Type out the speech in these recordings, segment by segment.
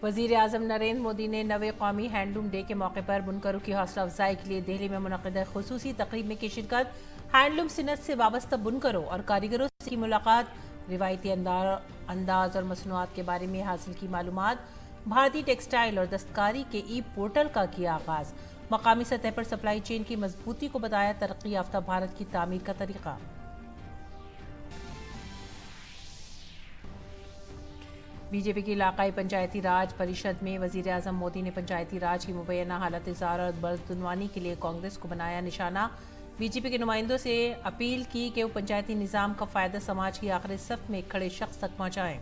वज़ीर आज़म नरेंद्र मोदी ने नवे कौमी हैंडलूम डे के मौके पर बुनकरों की हौसला अफजाई के लिए दिल्ली में मुनक़िदा खुसूसी तकरीब में की शिरकत, हैंडलूम सनत से वाबस्ता बुनकरों और कारीगरों से की मुलाकात, रिवायती अंदाज और मसनूआत के बारे में हासिल की मालूमात, भारतीय टेक्सटाइल और दस्तकारी के ई पोर्टल का किया आगाज, मकामी सतह पर सप्लाई चेन की मजबूती को बताया तरक्की याफ्ता भारत की तामीर का तरीका। बीजेपी की इलाकाई पंचायती राज परिषद में वजीर आजम मोदी ने पंचायती राज की मुबैना हालत ज़ार और बददुनवानी के लिए कांग्रेस को बनाया निशाना। बीजेपी के नुमाइंदों से अपील की कि वो पंचायती निज़ाम का फ़ायदा समाज की आखिरी सफ में खड़े शख्स तक पहुँचाएं।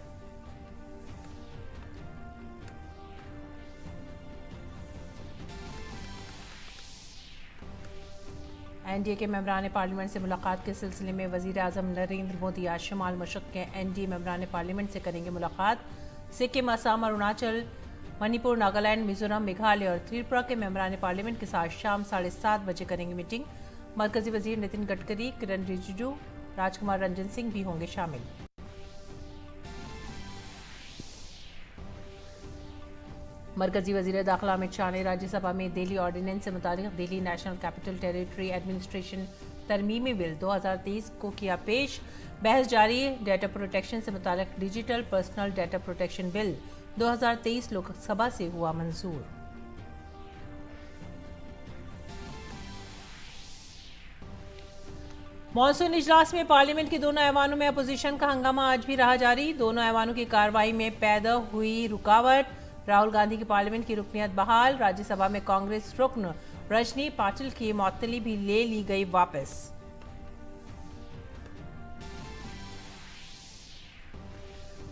एनडीए के मेंबरान पार्लियामेंट से मुलाकात के सिलसिले में वजीर आजम नरेंद्र मोदी आज शुमाल मशरक़ के एनडीए मेंबरान पार्लियामेंट से करेंगे मुलाकात। सिक्किम, असम, अरुणाचल, मणिपुर, नागालैंड, मिजोरम, मेघालय और त्रिपुरा के मेंबरान पार्लियामेंट के साथ शाम 7:30 बजे करेंगे मीटिंग। मरकजी वजीर नितिन गडकरी, किरण रिजिजू, राजकुमार रंजन सिंह भी होंगे शामिल। मरकजी वजीर दाखिला अमित शाह ने राज्यसभा में दिल्ली ऑर्डिनेंस से मुतालिक Delhi national capital territory administration तरमीमी बिल 2023 को किया पेश। बहस जारी। डेटा प्रोटेक्शन से मुतालिक digital personal data protection bill 2023 Lok Sabha से हुआ मंजूर। मॉनसून इजलास में पार्लियामेंट के दोनों ऐवानों में अपोजिशन का हंगामा आज भी रहा जारी। दोनों ऐवानों की कार्रवाई में पैदा हुई रुकावट। राहुल गांधी की पार्लियामेंट की रुकनियत बहाल। राज्यसभा में कांग्रेस रुकन रजनी पाटिल की मुअत्तली भी ले ली गई वापस।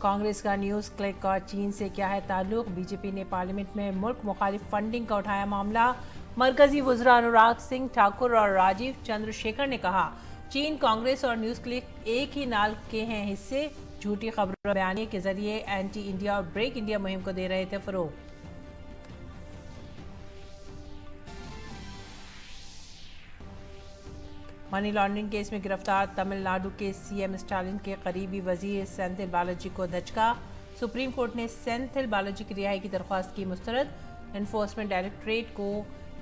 कांग्रेस का न्यूज क्लिक और चीन से क्या है ताल्लुक। बीजेपी ने पार्लियामेंट में मुल्क मुखालिफ फंडिंग का उठाया मामला। मरकजी वज़रा अनुराग सिंह ठाकुर और राजीव चंद्रशेखर ने कहा, चीन, कांग्रेस और न्यूज क्लिक एक ही नाल के हैं हिस्से। झूठी खबरों बयानी के जरिए एंटी इंडिया और ब्रेक इंडिया मुहिम को दे रहे थे फरोग। मनी लॉन्ड्रिंग केस में गिरफ्तार तमिलनाडु के सीएम स्टालिन के करीबी वजीर सेंथिल बालाजी को धचका। सुप्रीम कोर्ट ने सेंथिल बालाजी की रिहाई की दरख्वास्त की मुस्तरद। एनफोर्समेंट डायरेक्टरेट को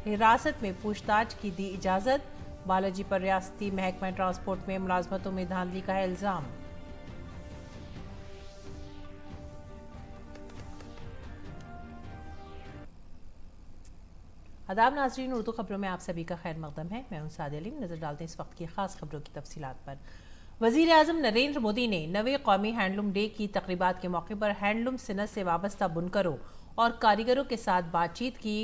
हिरासत में पूछताछ की दी इजाजत। बालाजी पर रियासती महकमा ट्रांसपोर्ट में मुलाजमतों में धांधली का है इल्जाम। आदाब नाजरीन, उर्दू खबरों में आप सभी का खैर मकदम है। मैं हूं सादिया अलीम। नजर डालते हैं इस वक्त की खास खबरों की तफसीलात पर। वजीर आजम नरेंद्र मोदी ने नवे कौमी हैंडलूम डे की तकरीबात के मौके पर हैंडलूम सनत से वाबस्ता बुनकरों और कारीगरों के साथ बातचीत की।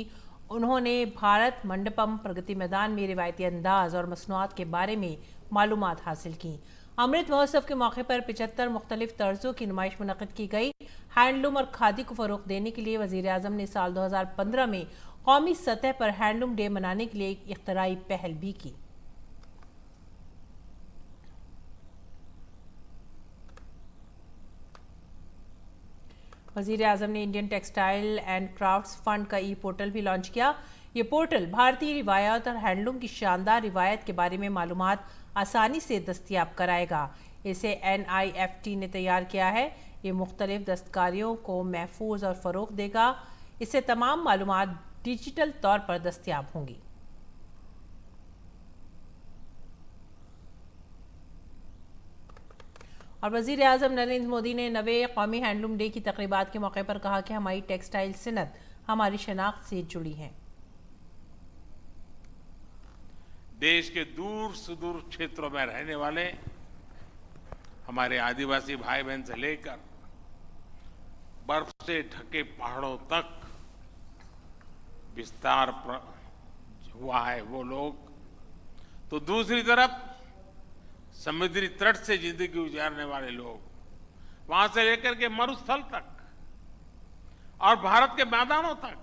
उन्होंने भारत मंडपम प्रगति मैदान में रिवायती अंदाज और मसनूआत के बारे में मालूमात हासिल की। अमृत महोत्सव के मौके पर 75 मुख्तलिफ तर्जों की नुमाइश मुनक़िद की गई। हैंडलूम और खादी को फ़रोग़ देने के लिए वज़ीर आज़म ने साल 2015 में कौमी सतह पर हैंडलूम डे मनाने के लिए एक इख्तराई पहल भी की। वज़ीर आज़म ने Indian textile and crafts fund का ई पोर्टल भी लॉन्च किया। ये पोर्टल भारतीय रिवायत और हैंडलूम की शानदार रिवायत के बारे में मालूमात आसानी से दस्तयाब कराएगा। इसे NIFT ने तैयार किया है। ये मुख्तलिफ दस्तकारियों को महफूज और फ़रोग़ देगा। इससे तमाम मालूमात डिजिटल तौर पर दस्तयाब होंगी। और वज़ीर आज़म नरेंद्र मोदी ने नवे कौमी हैंडलूम डे की तकरीबात के मौके पर कहा कि हमारी टेक्सटाइल सनत हमारी शनाख्त से जुड़ी है। देश के दूर सुदूर क्षेत्रों में रहने वाले हमारे आदिवासी भाई बहन से लेकर बर्फ से ढके पहाड़ों तक विस्तार हुआ है वो लोग, तो दूसरी तरफ समुद्री तट से जिंदगी गुजारने वाले लोग, वहां से लेकर के मरुस्थल तक और भारत के मैदानों तक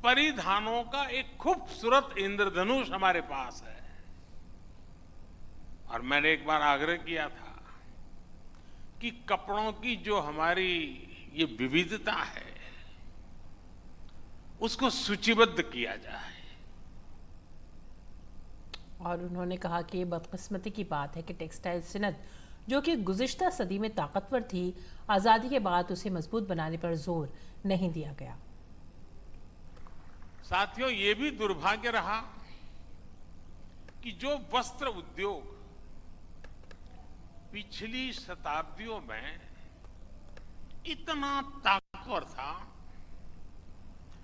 परिधानों का एक खूबसूरत इंद्रधनुष हमारे पास है। और मैंने एक बार आग्रह किया था कि कपड़ों की जो हमारी ये विविधता है उसको सूचीबद्ध किया जाए। और उन्होंने कहा कि ये बदकिस्मती की बात है कि टेक्सटाइल सनत जो कि गुज़िश्ता सदी में ताकतवर थी, आज़ादी के बाद उसे मजबूत बनाने पर जोर नहीं दिया गया। साथियों, ये भी दुर्भाग्य रहा कि जो वस्त्र उद्योग पिछली शताब्दियों में इतना ताकतवर था,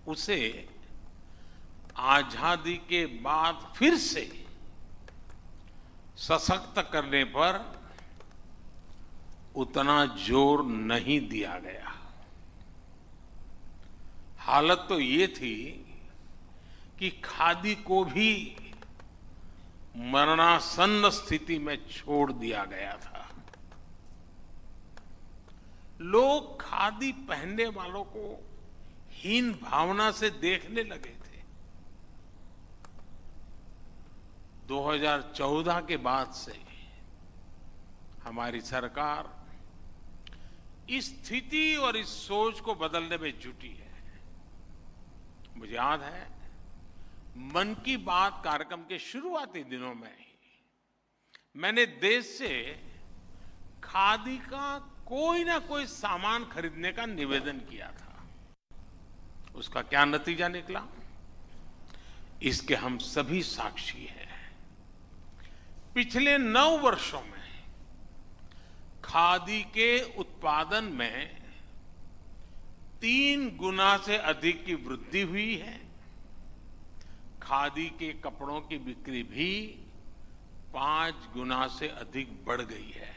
उसे आजादी के बाद फिर से सशक्त करने पर उतना जोर नहीं दिया गया। हालत तो ये थी कि खादी को भी मरणासन्न स्थिति में छोड़ दिया गया था। लोग खादी पहनने वालों को हीन भावना से देखने लगे थे। 2014 के बाद से हमारी सरकार इस स्थिति और इस सोच को बदलने में जुटी है। मुझे याद है, मन की बात कार्यक्रम के शुरुआती दिनों में ही मैंने देश से खादी का कोई ना कोई सामान खरीदने का निवेदन किया था। उसका क्या नतीजा निकला, इसके हम सभी साक्षी हैं। पिछले 9 वर्षों में खादी के उत्पादन में 3 गुना से अधिक की वृद्धि हुई है। खादी के कपड़ों की बिक्री भी 5 गुना से अधिक बढ़ गई है।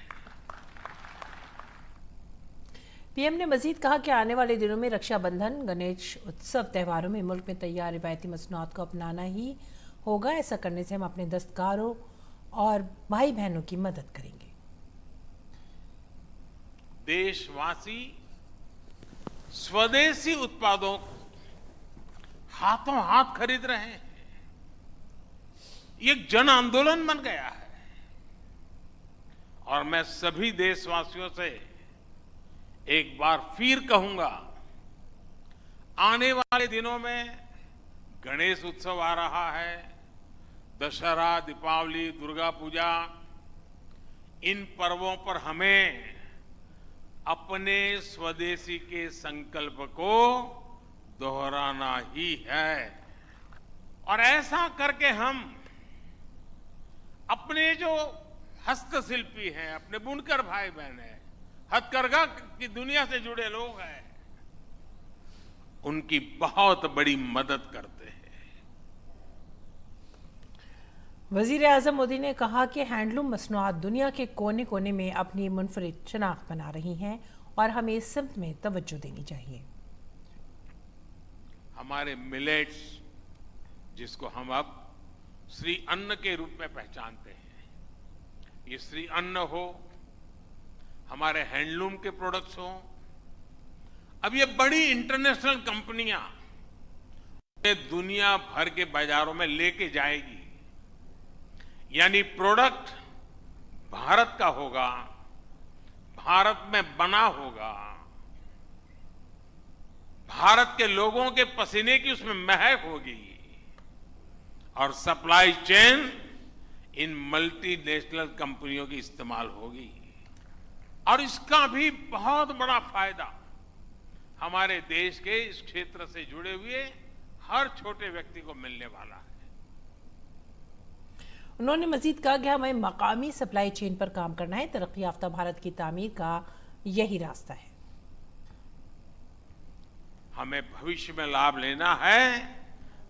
पीएम ने मजीद कहा कि आने वाले दिनों में रक्षाबंधन, गणेश उत्सव त्योहारों में मुल्क में तैयार रिवायती मसनूआत को अपनाना ही होगा। ऐसा करने से हम अपने दस्तकारों और भाई बहनों की मदद करेंगे। देशवासी स्वदेशी उत्पादों को हाथों हाथ खरीद रहे हैं। ये एक जन आंदोलन बन गया है और मैं सभी देशवासियों से एक बार फिर कहूंगा, आने वाले दिनों में गणेश उत्सव आ रहा है, दशहरा, दीपावली, दुर्गा पूजा, इन पर्वों पर हमें अपने स्वदेशी के संकल्प को दोहराना ही है। और ऐसा करके हम अपने जो हस्तशिल्पी हैं, अपने बुनकर भाई बहन हैं, हथकरघा की दुनिया से जुड़े लोग हैं, उनकी बहुत बड़ी मदद करते हैं। वजीर आजम मोदी ने कहा कि हैंडलूम मसनूआत दुनिया के कोने कोने में अपनी मुनफरिद शनाख्त बना रही हैं और हमें इस सिमत में तवज्जो देनी चाहिए। हमारे मिलेट्स, जिसको हम अब श्री अन्न के रूप में पहचानते हैं, ये श्री अन्न हो, हमारे हैंडलूम के प्रोडक्ट्स हो, अब ये बड़ी इंटरनेशनल कंपनियां दुनिया भर के बाजारों में लेके जाएगी। यानी प्रोडक्ट भारत का होगा, भारत में बना होगा, भारत के लोगों के पसीने की उसमें महक होगी और सप्लाई चेन इन मल्टीनेशनल कंपनियों की इस्तेमाल होगी। और इसका भी बहुत बड़ा फायदा हमारे देश के इस क्षेत्र से जुड़े हुए हर छोटे व्यक्ति को मिलने वाला है। उन्होंने मजीद कहा कि हमें मकामी सप्लाई चेन पर काम करना है। तरक्की याफ्ता भारत की तामीर का यही रास्ता है। हमें भविष्य में लाभ लेना है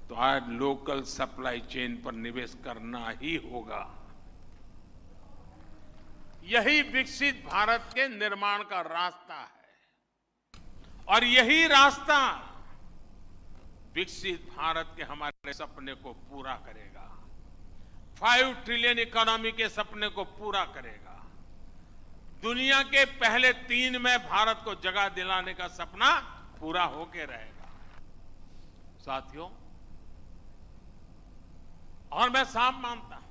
तो आज लोकल सप्लाई चेन पर निवेश करना ही होगा। यही विकसित भारत के निर्माण का रास्ता है और यही रास्ता विकसित भारत के हमारे सपने को पूरा करेगा, 5 ट्रिलियन इकोनॉमी के सपने को पूरा करेगा, दुनिया के पहले 3 में भारत को जगह दिलाने का सपना पूरा होके रहेगा। साथियों, और मैं साफ मानता हूं,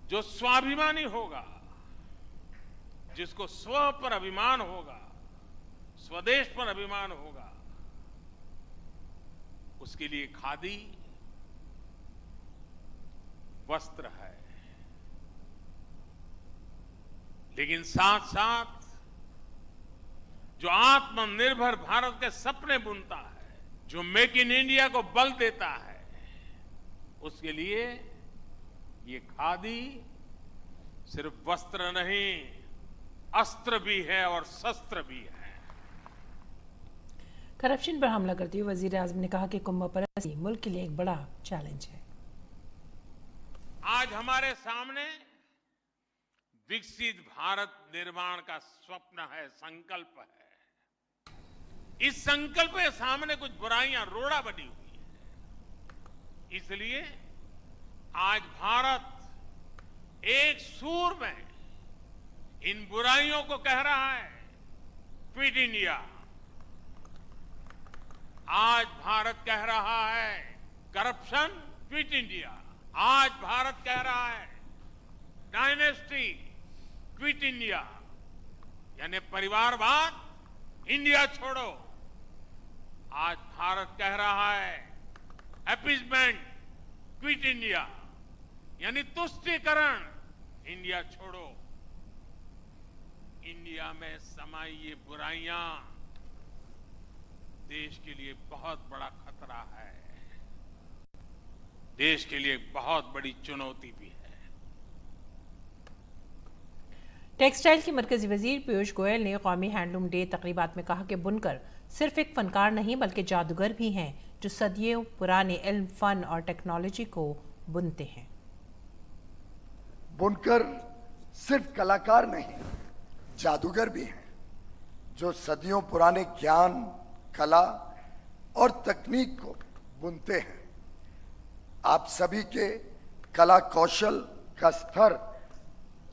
जो स्वाभिमानी होगा, जिसको स्व पर अभिमान होगा, स्वदेश पर अभिमान होगा, उसके लिए खादी वस्त्र है, लेकिन साथ साथ जो आत्मनिर्भर भारत के सपने बुनता है, जो मेक इन इंडिया को बल देता है, उसके लिए ये खादी सिर्फ वस्त्र नहीं, अस्त्र भी है और शस्त्र भी है। करप्शन पर हमला करते हुए वजीर आजम ने कहा कि कुंभ परस्ती मुल्क के लिए एक बड़ा चैलेंज है। आज हमारे सामने विकसित भारत निर्माण का स्वप्न है, संकल्प है। इस संकल्प के सामने कुछ बुराइयां रोड़ा बनी हुई है। इसलिए आज भारत एक सूर में इन बुराइयों को कह रहा है, क्विट इंडिया। आज भारत कह रहा है करप्शन, क्विट इंडिया। आज भारत कह रहा है डायनेस्टी, क्विट इंडिया, यानी परिवारवाद, इंडिया छोड़ो। आज भारत कह रहा है अपीजमेंट, क्विट इंडिया, यानी तुष्टीकरण, इंडिया छोड़ो। इंडिया में समाई ये बुराइयां देश के लिए बहुत बड़ा खतरा है, देश के लिए बहुत बड़ी चुनौती भी है। टेक्सटाइल के मरकजी वजीर पीयूष गोयल ने कौमी हैंडलूम डे तकरीबात में कहा कि बुनकर सिर्फ एक फनकार नहीं बल्कि जादूगर भी हैं जो सदियों पुराने इल्म, फन और टेक्नोलॉजी को बुनते हैं। बुनकर सिर्फ कलाकार नहीं, जादूगर भी हैं जो सदियों पुराने ज्ञान, कला और तकनीक को बुनते हैं। आप सभी के कला कौशल का स्तर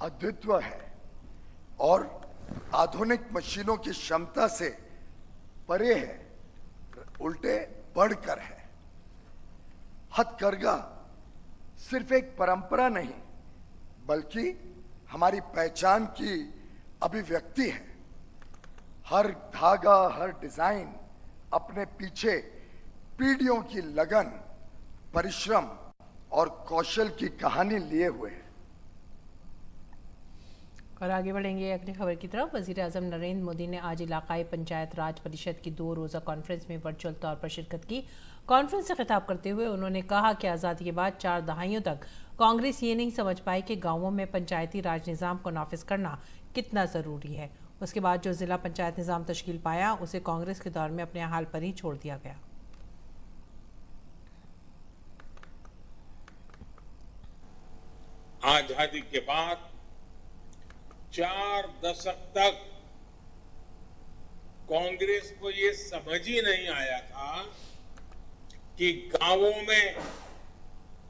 अद्वितीय है और आधुनिक मशीनों की क्षमता से परे है, उल्टे बढ़कर है। हथकरघा सिर्फ एक परंपरा नहीं बल्कि हमारी पहचान की अभिव्यक्ति है। हर धागा, हर डिजाइन अपने पीछे पीढ़ियों की लगन, परिश्रम और कौशल की कहानी लिए हुए है। और आगे बढ़ेंगे अगली खबर की तरफ। वजीर आजम नरेंद्र मोदी ने आज इलाकाई पंचायत राज परिषद की 2 रोज़ा कॉन्फ्रेंस में वर्चुअल तौर पर शिरकत की। कॉन्फ्रेंस से खिताब करते हुए उन्होंने कहा कि आज़ादी के बाद 4 दहाइयों तक कांग्रेस ये नहीं समझ पाई कि गांवों में पंचायती राज निज़ाम को नाफिज करना कितना ज़रूरी है। उसके बाद जो जिला पंचायत निज़ाम तश्कील पाया उसे कांग्रेस के दौर में अपने हाल पर ही छोड़ दिया गया। आजादी के बाद 4 दशक तक कांग्रेस को ये समझ ही नहीं आया था कि गांवों में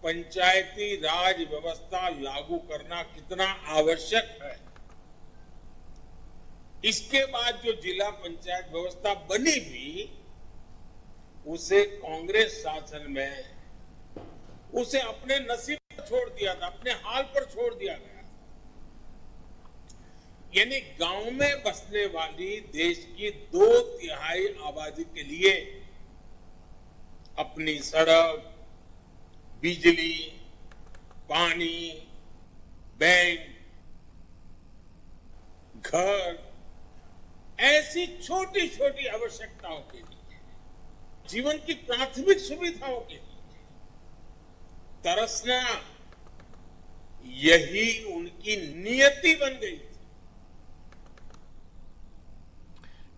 पंचायती राज व्यवस्था लागू करना कितना आवश्यक है। इसके बाद जो जिला पंचायत व्यवस्था बनी भी, उसे कांग्रेस शासन में उसे अपने नसीब पर छोड़ दिया था, अपने हाल पर छोड़ दिया गया। यानी गांव में बसने वाली देश की 2/3 आबादी के लिए अपनी सड़क, बिजली, पानी, बैंक, घर, ऐसी छोटी छोटी आवश्यकताओं के लिए, जीवन की प्राथमिक सुविधाओं के लिए तरसना, यही उनकी नियति बन गई थी।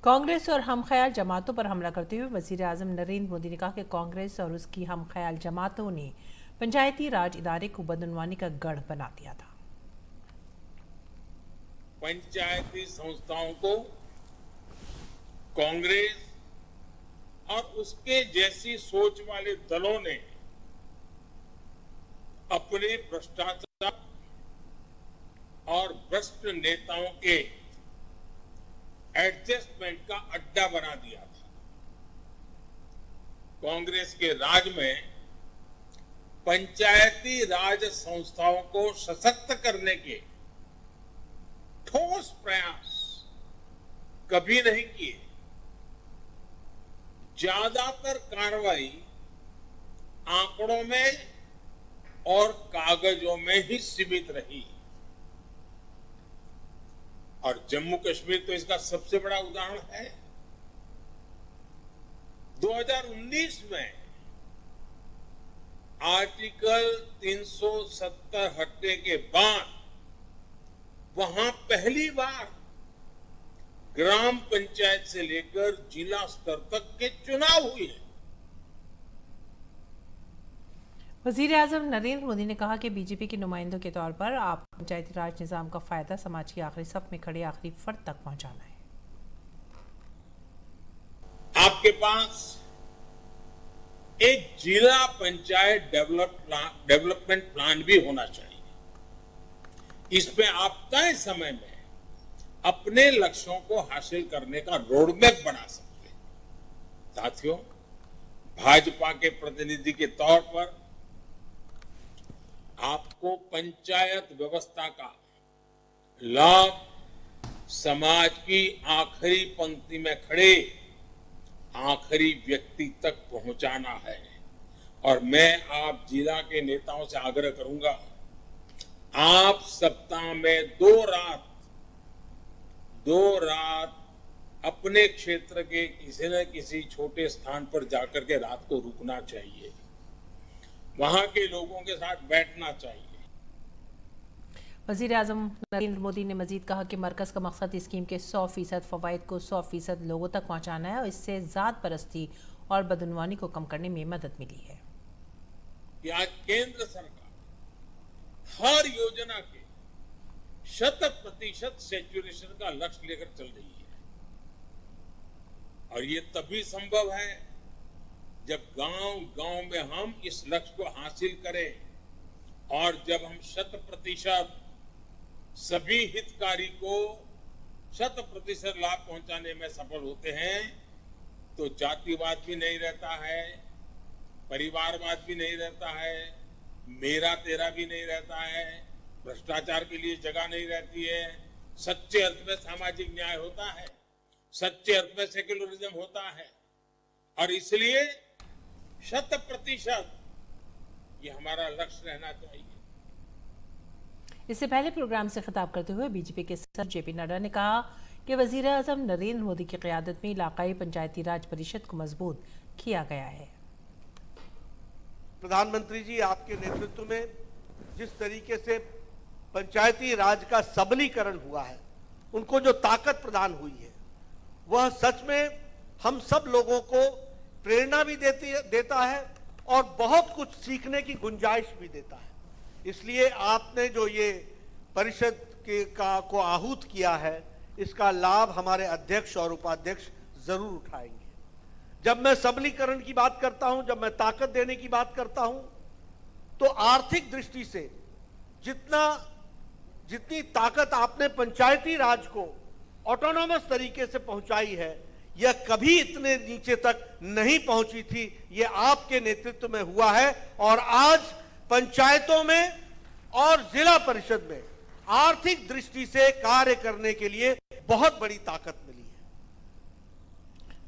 कांग्रेस और हम ख्याल जमातों पर हमला करते हुए वजीर आजम नरेंद्र मोदी ने कहा कि कांग्रेस और उसकी हम ख्याल जमातों ने पंचायती राज इदारे को बदनवानी का गढ़ बना दिया था। पंचायती संस्थाओं को कांग्रेस और उसके जैसी सोच वाले दलों ने अपने भ्रष्टाचार और भ्रष्ट नेताओं के एडजस्टमेंट का अड्डा बना दिया था। कांग्रेस के राज में पंचायती राज संस्थाओं को सशक्त करने के ठोस प्रयास कभी नहीं किए। ज्यादातर कार्रवाई आंकड़ों में और कागजों में ही सीमित रही। और जम्मू कश्मीर तो इसका सबसे बड़ा उदाहरण है। 2019 में आर्टिकल 370 हटने के बाद वहां पहली बार ग्राम पंचायत से लेकर जिला स्तर तक के चुनाव हुए हैं। वजीर आजम नरेंद्र मोदी ने कहा कि बीजेपी के नुमाइंदों के तौर पर आप पंचायती राज निजाम का फायदा समाज की आखिरी सफ में खड़े आखिरी फर्द तक पहुंचाना है। आपके पास एक जिला पंचायत डेवलपमेंट प्लान भी होना चाहिए। इसमें आप तय समय में अपने लक्ष्यों को हासिल करने का रोडमैप बना सकते हैं। साथियों, भाजपा के प्रतिनिधि के तौर पर आपको पंचायत व्यवस्था का लाभ समाज की आखिरी पंक्ति में खड़े आखिरी व्यक्ति तक पहुंचाना है। और मैं आप जिला के नेताओं से आग्रह करूंगा, आप सप्ताह में दो रात अपने क्षेत्र के किसी न किसी छोटे स्थान पर जाकर के रात को रुकना चाहिए, वहां के लोगों के साथ बैठना चाहिए। वजीर आजम नरेंद्र मोदी ने मजीद कहा कि मरकज का मकसद स्कीम के 100% फवायद को 100% लोगों तक पहुंचाना है और इससे जात परस्ती और बदनवानी को कम करने में मदद मिली है। कि आज केंद्र सरकार हर योजना के 100% सैचुरेशन का लक्ष्य लेकर चल रही है। और ये तभी संभव है जब गांव-गांव में हम इस लक्ष्य को हासिल करें और जब हम 100% सभी हितकारी को 100% लाभ पहुंचाने में सफल होते हैं, तो जातिवाद भी नहीं रहता है, परिवारवाद भी नहीं रहता है, मेरा तेरा भी नहीं रहता है, भ्रष्टाचार के लिए जगह नहीं रहती है, सच्चे अर्थ में सामाजिक न्याय होता है, सच्चे अर्थ में सेक्युलरिज्म होता है। और इसलिए 100% ये हमारा लक्ष्य रहना चाहिए। इससे पहले प्रोग्राम से खिताब करते हुए बीजेपी के सदस्य जेपी नड्डा ने कहा कि वजीर आजम नरेंद्र मोदी की क़यादत में इलाकाई पंचायती राज परिषद को मजबूत किया गया है। प्रधानमंत्री जी, आपके नेतृत्व में जिस तरीके से पंचायती राज का सबलीकरण हुआ है, उनको जो ताकत प्रदान हुई है, वह सच में हम सब लोगों को प्रेरणा भी देता है और बहुत कुछ सीखने की गुंजाइश भी देता है। इसलिए आपने जो ये परिषद को आहूत किया है, इसका लाभ हमारे अध्यक्ष और उपाध्यक्ष जरूर उठाएंगे। जब मैं सबलीकरण की बात करता हूं, जब मैं ताकत देने की बात करता हूं, तो आर्थिक दृष्टि से जितनी ताकत आपने पंचायती राज को ऑटोनॉमस तरीके से पहुंचाई है, यह कभी इतने नीचे तक नहीं पहुंची थी। यह आपके नेतृत्व में हुआ है और आज पंचायतों में और जिला परिषद में आर्थिक दृष्टि से कार्य करने के लिए बहुत बड़ी ताकत मिली है।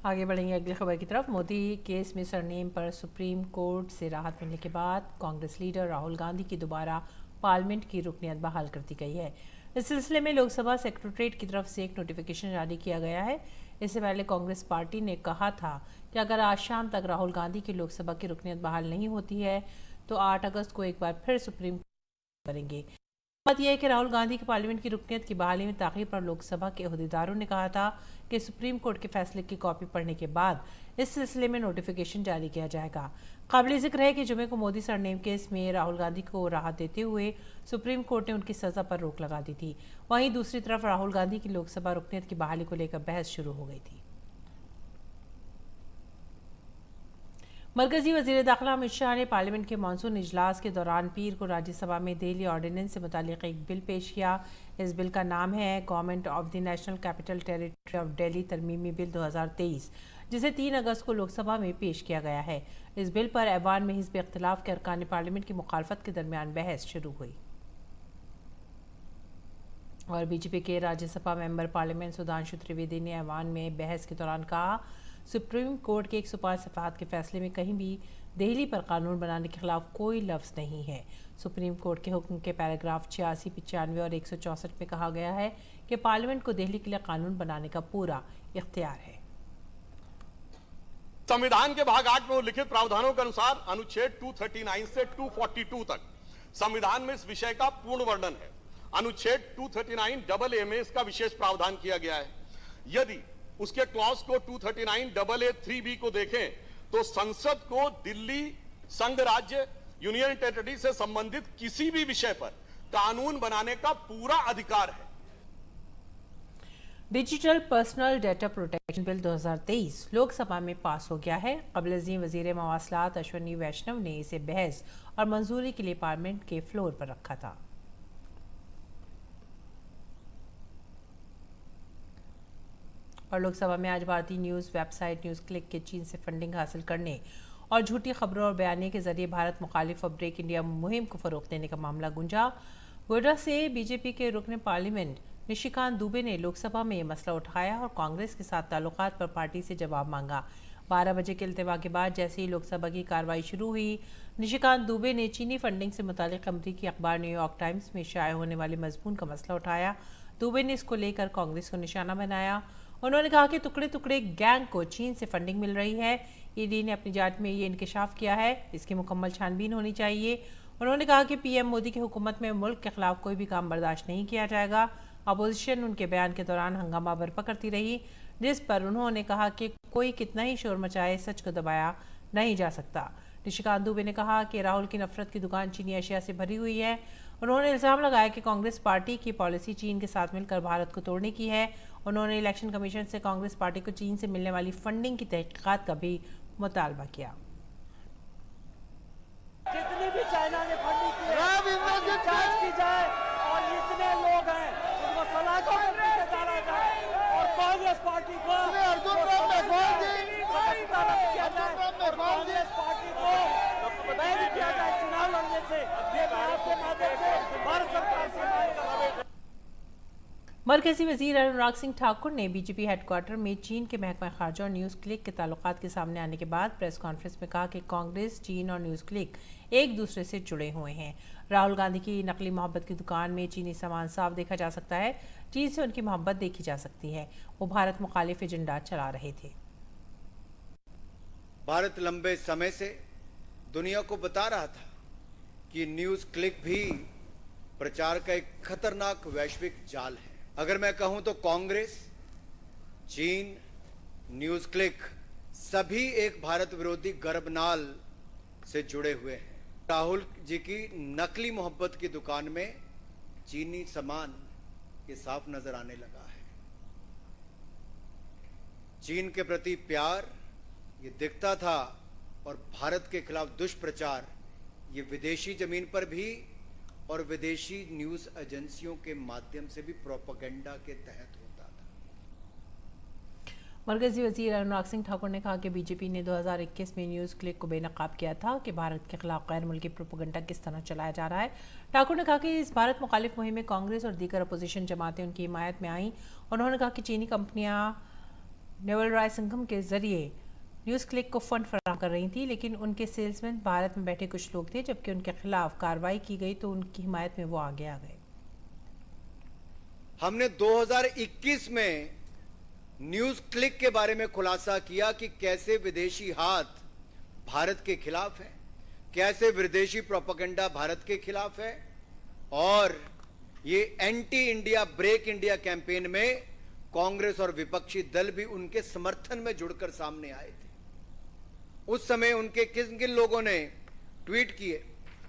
आगे बढ़ेंगे अगली खबर की तरफ। मोदी केस में सरनेम पर सुप्रीम कोर्ट से राहत मिलने के बाद कांग्रेस लीडर राहुल गांधी की दोबारा पार्लियामेंट की रुकनियत बहाल कर दी गई है। इस सिलसिले में लोकसभा सेक्रेटरीट की तरफ से एक नोटिफिकेशन जारी किया गया है। इससे पहले कांग्रेस पार्टी ने कहा था कि अगर आज शाम तक राहुल गांधी की लोकसभा की रुकनियत बहाल नहीं होती है तो 8 अगस्त को एक बार फिर सुप्रीम कोर्ट करेंगे। बात यह है कि राहुल गांधी की पार्लियामेंट की रुकनियत की बहाली में ताख़ीर पर लोकसभा के अहदेदारों ने कहा था कि सुप्रीम कोर्ट के फैसले की कॉपी पढ़ने के बाद इस सिलसिले में नोटिफिकेशन जारी किया जाएगा। काबिल जिक्र है कि जुमे को मोदी सरनेम केस में राहुल गांधी को राहत देते हुए सुप्रीम कोर्ट ने उनकी सजा पर रोक लगा दी थी। वहीं दूसरी तरफ राहुल गांधी की लोकसभा रुकनियत की बहाली को लेकर बहस शुरू हो गई थी। मरकजी वजीर दाखिला अमित शाह ने पार्लियामेंट के मानसून इजलास के दौरान पीर को राज्यसभा में दिल्ली ऑर्डिनेंस से मुतालिक एक बिल पेश किया। इस बिल का नाम है government of the national capital territory of Delhi तरमीमी बिल 2023, जिसे 3 अगस्त को लोकसभा में पेश किया गया है। इस बिल पर ऐवान में हिज़्ब इख्तिलाफ के अरकान पार्लियामेंट की मुखालफत के दरमियान बहस शुरू हुई और बीजेपी के राज्यसभा मेंबर पार्लियामेंट सुधांशु त्रिवेदी ने ऐवान में बहस के दौरान कहा, सुप्रीम कोर्ट के 105 सफ़ात के फैसले में कहीं भी दिल्ली पर कानून बनाने के खिलाफ कोई लफ्ज़ नहीं है। सुप्रीम कोर्ट के हुक्म के पैराग्राफ 86, 95 और 164 में कहा गया है कि पार्लियामेंट को दिल्ली के लिए कानून बनाने का पूरा इख्तियार है। संविधान के भाग 8 में उल्लिखित प्रावधानों के अनुसार अनुच्छेद 239 से 242 तक संविधान में इस विषय का पूर्ण वर्णन है। अनुच्छेद 239 डबल ए में इसका विशेष प्रावधान किया गया है। यदि उसके क्लॉज को 239 डबल ए 3B को देखें तो संसद को दिल्ली संघ राज्य यूनियन टेरिटरी से संबंधित किसी भी विषय पर कानून बनाने का पूरा अधिकार है। Digital personal data protection bill 2023 Lok Sabha में पास हो गया है। कबल अज़ीम वज़ीर मवासलात अश्विनी वैष्णव ने इसे बहस और मंजूरी के लिए पार्लियामेंट के फ्लोर पर रखा था। और लोकसभा में आज भारतीय न्यूज़ वेबसाइट न्यूज़ क्लिक के चीन से फंडिंग हासिल करने और झूठी खबरों और बयानी के जरिए भारत मुखालिफ और ब्रेक इंडिया मुहिम को फरोग़ देने का मामला गूंजा। गोड्डा से बीजेपी के रुकन पार्लियामेंट निशिकांत दुबे ने लोकसभा में ये मसला उठाया और कांग्रेस के साथ ताल्लुकात पर पार्टी से जवाब मांगा। 12 बजे के इल्तिवा के बाद जैसे ही लोकसभा की कार्रवाई शुरू हुई, निशिकांत दुबे ने चीनी फंडिंग से मुतालिक अमरीकी अखबार न्यूयॉर्क टाइम्स में शाये होने वाले मजमून का मसला उठाया। दुबे ने इसको लेकर कांग्रेस को निशाना बनाया। उन्होंने कहा कि टुकड़े टुकड़े गैंग को चीन से फंडिंग मिल रही है। ईडी ने अपनी जांच में ये इंकशाफ किया है, इसकी मुकम्मल छानबीन होनी चाहिए। उन्होंने कहा कि पीएम मोदी की हुकूमत में मुल्क के खिलाफ कोई भी काम बर्दाश्त नहीं किया जाएगा। अपोजिशन उनके बयान के दौरान हंगामा बर्पा करती रही, जिस पर उन्होंने कहा कि कोई कितना ही शोर मचाए, सच को दबाया नहीं जा सकता। निशिकांत दुबे ने कहा कि राहुल की नफरत की दुकान चीनी अशिया से भरी हुई है। उन्होंने इल्ज़ाम लगाया कि कांग्रेस पार्टी की पॉलिसी चीन के साथ मिलकर भारत को तोड़ने की है। उन्होंने इलेक्शन कमीशन से कांग्रेस पार्टी को चीन से मिलने वाली फंडिंग की तहकीकात का भी मुतालबा किया। जितनी भी चाइना ने फंडिंग की है जांच की जाए और जितने लोग हैं उनको सलाखों पर पीछे डाला जाए और कांग्रेस पार्टी को कांग्रेस पार्टी को बैन किया जाए चुनाव लड़ने से। ये आपके माध्यम से भारत सरकार से मांग। मरकजी वजीर अनुराग सिंह ठाकुर ने बीजेपी हेडक्वार्टर में चीन के महकमा खारजा और न्यूज़ क्लिक के ताल्लुकात के सामने आने के बाद प्रेस कॉन्फ्रेंस में कहा कि कांग्रेस, चीन और न्यूज़ क्लिक एक दूसरे से जुड़े हुए हैं। राहुल गांधी की नकली मोहब्बत की दुकान में चीनी सामान साफ देखा जा सकता है। चीन से उनकी मोहब्बत देखी जा सकती है। वो भारत मुखालिफ एजेंडा चला रहे थे। भारत लंबे समय से दुनिया को बता रहा था कि न्यूज़ क्लिक भी प्रचार का एक खतरनाक वैश्विक जाल है। अगर मैं कहूं तो कांग्रेस, चीन, न्यूज़ क्लिक सभी एक भारत विरोधी गर्भनाल से जुड़े हुए हैं। राहुल जी की नकली मोहब्बत की दुकान में चीनी सामान ये साफ नजर आने लगा है। चीन के प्रति प्यार ये दिखता था और भारत के खिलाफ दुष्प्रचार ये विदेशी जमीन पर भी और विदेशी न्यूज एजेंसियों के माध्यम से भी प्रोपेगेंडा के तहत होता था। मरकजी वजीर अनुराग सिंह ठाकुर ने कहा कि बीजेपी ने 2021 में न्यूज़ क्लिक को बेनकाब किया था कि भारत के खिलाफ गैर मुल्की प्रोपेगेंडा किस तरह चलाया जा रहा है। ठाकुर ने कहा कि इस भारत मुखालिफ मुहिम में कांग्रेस और दीगर अपोजिशन जमातें उनकी हिमायत में आईं। उन्होंने कहा कि चीनी कंपनियां नेवल राय संगम के जरिए न्यूज़ क्लिक को फंड फराहम कर रही थी, लेकिन उनके सेल्समैन भारत में बैठे कुछ लोग थे। जबकि उनके खिलाफ कार्रवाई की गई तो उनकी हिमायत में वो आगे आ गए। हमने 2021 में न्यूज़ क्लिक के बारे में खुलासा किया कि कैसे विदेशी हाथ भारत के खिलाफ है, कैसे विदेशी प्रोपेगेंडा भारत के खिलाफ है। और ये anti India break India campaign में कांग्रेस और विपक्षी दल भी उनके समर्थन में जुड़कर सामने आए थे। उस समय उनके किन किन लोगों ने ट्वीट किए,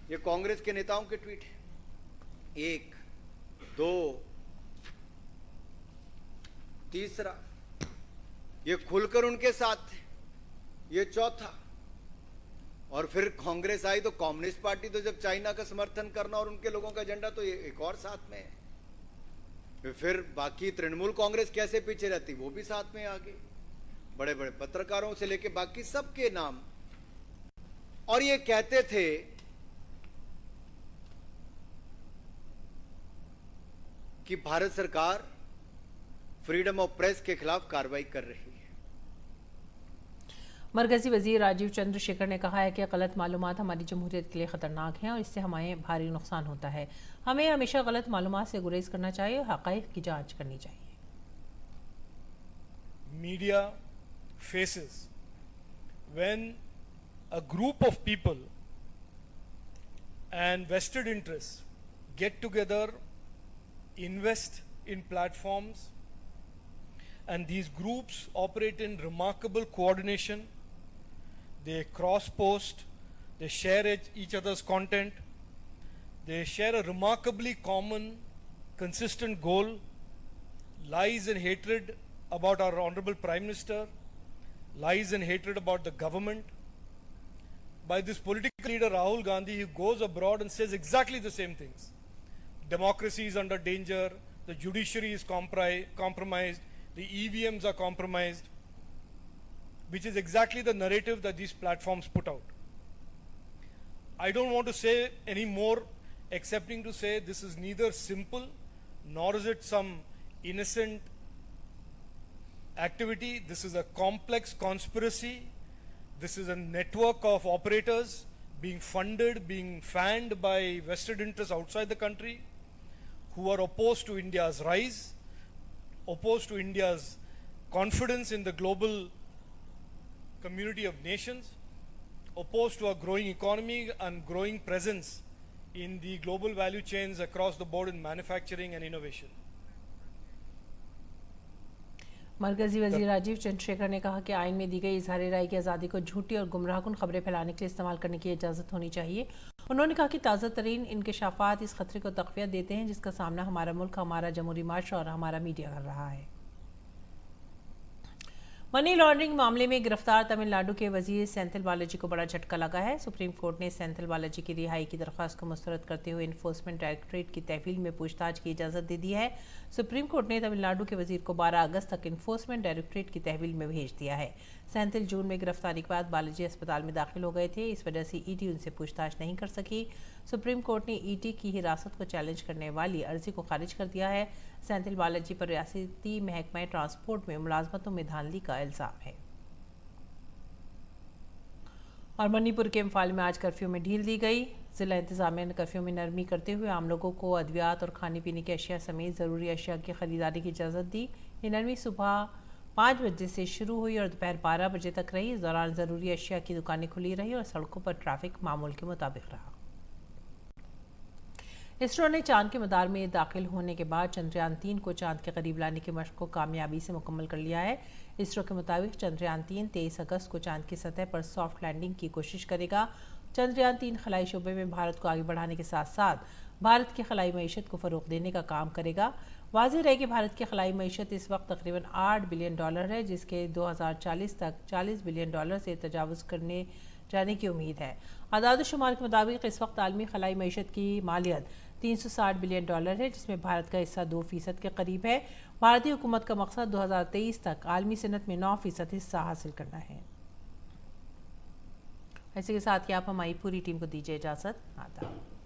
ये कांग्रेस के नेताओं के ट्वीट है। 1, 2, तीसरा ये खुलकर उनके साथ थे, ये चौथा। और फिर कांग्रेस आई तो कम्युनिस्ट पार्टी तो जब चाइना का समर्थन करना और उनके लोगों का एजेंडा तो ये एक और साथ में है। फिर बाकी तृणमूल कांग्रेस कैसे पीछे रहती, वो भी साथ में आ गई, बड़े बड़े पत्रकारों से लेके बाकी सबके नाम। और ये कहते थे कि भारत सरकार फ्रीडम ऑफ प्रेस के खिलाफ कार्रवाई कर रही है। मरकजी वजीर राजीव चंद्रशेखर ने कहा है कि गलत मालूमात हमारी जमहूरियत के लिए ख़तरनाक हैं और इससे हमें भारी नुकसान होता है। हमें हमेशा गलत मालूमात से गुरेज करना चाहिए और हक़ाइक़ की जांच करनी चाहिए। Media faces when a group of people and vested interests get together, invest in platforms, and these groups operate in remarkable coordination. They cross-post, they share each other's content, they share a remarkably common, consistent goal: lies and hatred about our Honorable Prime Minister, lies and hatred about the government. By this political leader Rahul Gandhi, he goes abroad and says exactly the same things. Democracy is under danger, the judiciary is compromised, the EVMs are compromised, which is exactly the narrative that these platforms put out. I don't want to say any more excepting to say this is neither simple nor is it some innocent activity. This is a complex conspiracy. This is a network of operators being funded, being fanned by vested interests outside the country who are opposed to India's rise, opposed to India's confidence in the global community of nations, opposed to a growing economy and growing presence in the global value chains across the board in manufacturing and innovation. मरकजी वजीर राजीव चंद्रशेखर ने कहा कि आइन में दी गई इजहार राय की आज़ादी को झूठी और गुमराहकुन खबरें फैलाने के लिए इस्तेमाल करने की इजाज़त होनी चाहिए। उन्होंने कहा कि ताज़ा तरीन इंकशाफात इस खतरे को तक़वियत देते हैं जिसका सामना हमारा मुल्क, हमारा जमहूरी माशरा और हमारा मीडिया कर रहा है। मनी लॉन्ड्रिंग मामले में गिरफ्तार तमिलनाडु के वजीर सेंथिल बालाजी को बड़ा झटका लगा है। सुप्रीम कोर्ट ने सेंथिल बालाजी की रिहाई की दरख्वास्त को मुस्तरद करते हुए इन्फोर्समेंट डायरेक्टरेट की तहवील में पूछताछ की इजाज़त दे दी है। सुप्रीम कोर्ट ने तमिलनाडु के वजीर को 12 अगस्त तक इन्फोर्समेंट डायरेक्टरेट की तहवील में भेज दिया है। सेंथिल जून में गिरफ्तारी के बाद बालाजी अस्पताल में दाखिल हो गए थे, इस वजह से ईडी उनसे पूछताछ नहीं कर सकी। सुप्रीम कोर्ट ने ईडी की हिरासत को चैलेंज करने वाली अर्जी को खारिज कर दिया है। सेंथिल बालाजी पर रियासती महकमा ट्रांसपोर्ट में मुलाजमतों में धांधली का इल्ज़ाम है। और मणिपुर के इम्फाल में आज कर्फ्यू में ढील दी गई। जिला इंतजामिया ने कर्फ्यू में नरमी करते हुए आम लोगों को अद्वियात और खाने पीने की अशिया समेत ज़रूरी अशिया की खरीदारी की इजाज़त दी। ये नरमी सुबह 5 बजे से शुरू हुई और दोपहर 12 बजे तक रही। इस दौरान ज़रूरी अशिया की दुकानें खुली रही और सड़कों पर ट्रैफिक मामूल के मुताबिक रहा। इसरो ने चांद के मदार में दाखिल होने के बाद चंद्रयान 3 को चांद के करीब लाने की मशक़ को कामयाबी से मुकम्मल कर लिया है। इसरो के मुताबिक चंद्रयान 3 23 अगस्त को चांद की सतह पर सॉफ्ट लैंडिंग की कोशिश करेगा। चंद्रयान 3 खलाई शोबे में भारत को आगे बढ़ाने के साथ साथ भारत की खलाई मईशत को फ़रोग़ देने का काम करेगा। वाज़ेह है कि भारत की खलाई मईशत इस वक्त तकरीबन $8 बिलियन है, जिसके 2040 तक $40 बिलियन से तजावुज़ करने जाने की उम्मीद है। आदाद शुमार के मुताबिक इस वक्त आलमी खलाई मईशत की मालियत $360 बिलियन है, जिसमें भारत का हिस्सा 2% के करीब है। भारतीय हुकूमत का मकसद 2023 तक आलमी सनत में 9% हिस्सा हासिल करना है। इसी के साथ ही आप हमारी पूरी टीम को दीजिए इजाज़त। आदाब।